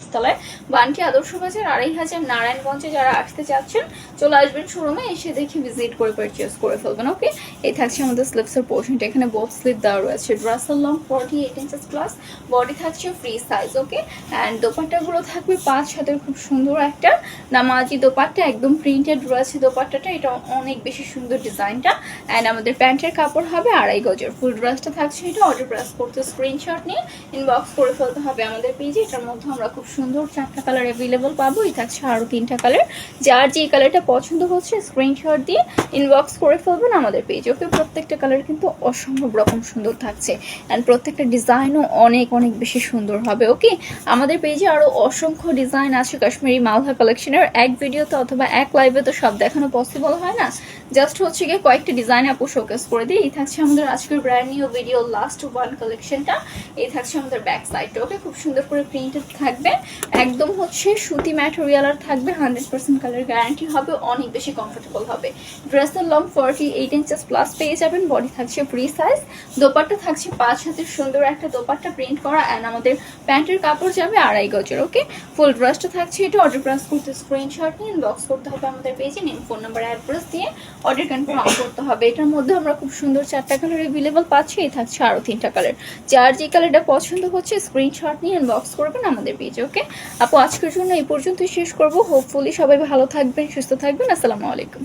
নিচতলায় বান্টি আদর্শ বাজার 2500 নারায়ণগঞ্জে যারা আসতে চাচ্ছেন চলে আসবেন শোরুমে, এসে দেখে ভিজিট করে পারচেজ করে ফেলবেন। ওকে, এই থাকছে আমাদের স্লিপসের পোর্শনটা, এখানে বোথ স্লিপ দেওয়া রয়েছে। ড্রেসের লং 48 ইঞ্চেস প্লাস, বডি থাকছে ফ্রি সাইজ। ওকে, অ্যান্ড দোপাট্টাগুলো থাকবে 5 হাতের খুব সুন্দর একটা নামাজি দোপাট্টা, একদম প্রিন্টেড রয়েছে দোপাট্টাটা, এটা অনেক বেশি সুন্দর ডিজাইনটা। অ্যান্ড আমাদের প্যান্টের কাপড় হবে 2.5 গজের। ফুল ড্রেসটা থাকছে এটা, অর্ডার প্রেস করতে স্ক্রিনশট নিয়ে ইনবক্স করে ফেলতে হবে আমাদের পেজে। এটার মধ্যে আমরা খুব সুন্দর 4টা কালার অ্যাভেলেবল পাবো, এই থাকছে আরও 3টা কালার। যার যে কালারটা পছন্দ হচ্ছে স্ক্রিনশট দিয়ে ইনবক্স করে ফেলবেন আমাদের পেজে। ওকে, প্রত্যেকটা কালার কিন্তু অসম্ভব রকম সুন্দর থাকছে অ্যান্ড প্রত্যেকটা ডিজাইনও অনেক অনেক বেশি সুন্দর হবে। ওকে, আমাদের পেজে আরও অসংখ্য ডিজাইন আছে কাশ্মীরি মালহা কালেকশনের। এক ভিডিওতে অথবা এক লাইভে তো সব দেখানো পসিবল হয় না, জাস্ট হচ্ছে গিয়ে কয়েকটা ডিজাইন আপু শোকেস করে দিই। এই থাকছে আমাদের আজকের brand new video last one কালেকশনটা, এই থাকছে আমাদের ব্যাক সাইডটা। ওকে, খুব সুন্দর করে প্রিন্টেড থাকবে, একদম হচ্ছে সুতি ম্যাটেরিয়াল আর থাকবে 100% কালার গ্যারান্টি হবে, অনেক বেশি কমফোর্টেবল হবে। ড্রেসের লং 48 ইঞ্চেস প্লাস পেয়ে যাবেন, বডি থাকছে ফ্রি সাইজ, দোপাট্টা থাকছে 5 হাতের সুন্দর একটা দোপাট্টা প্রিন্ট করা, অ্যান্ড আমাদের প্যান্টের কাপড় যাবে 2.5 গজের। ওকে, ফুল ড্রেসটা থাকছে এটা, অর্ডার প্রেস করতে স্ক্রিনশট নিয়ে ইনবক্স করতে হবে আমাদের পেজে, নেম ফোন নাম্বার অ্যাড্রেস দিয়ে অর্ডার কনফার্ম করতে হবে। এটার মধ্যে আমরা খুব সুন্দর 4টা কালার অ্যাভেলেবল পাচ্ছি, এই থাকছে আরও 3টা কালার। যার যে কালারটা পছন্দ হচ্ছে স্ক্রিনশট নিয়ে ইনবক্স করবেন আমাদের পেজে। ওকে আপু, আজকের জন্য এই পর্যন্তই শেষ করবো। হোপফুলি সবাই ভালো থাকবেন, সুস্থ থাকবেন। আসসালামু আলাইকুম।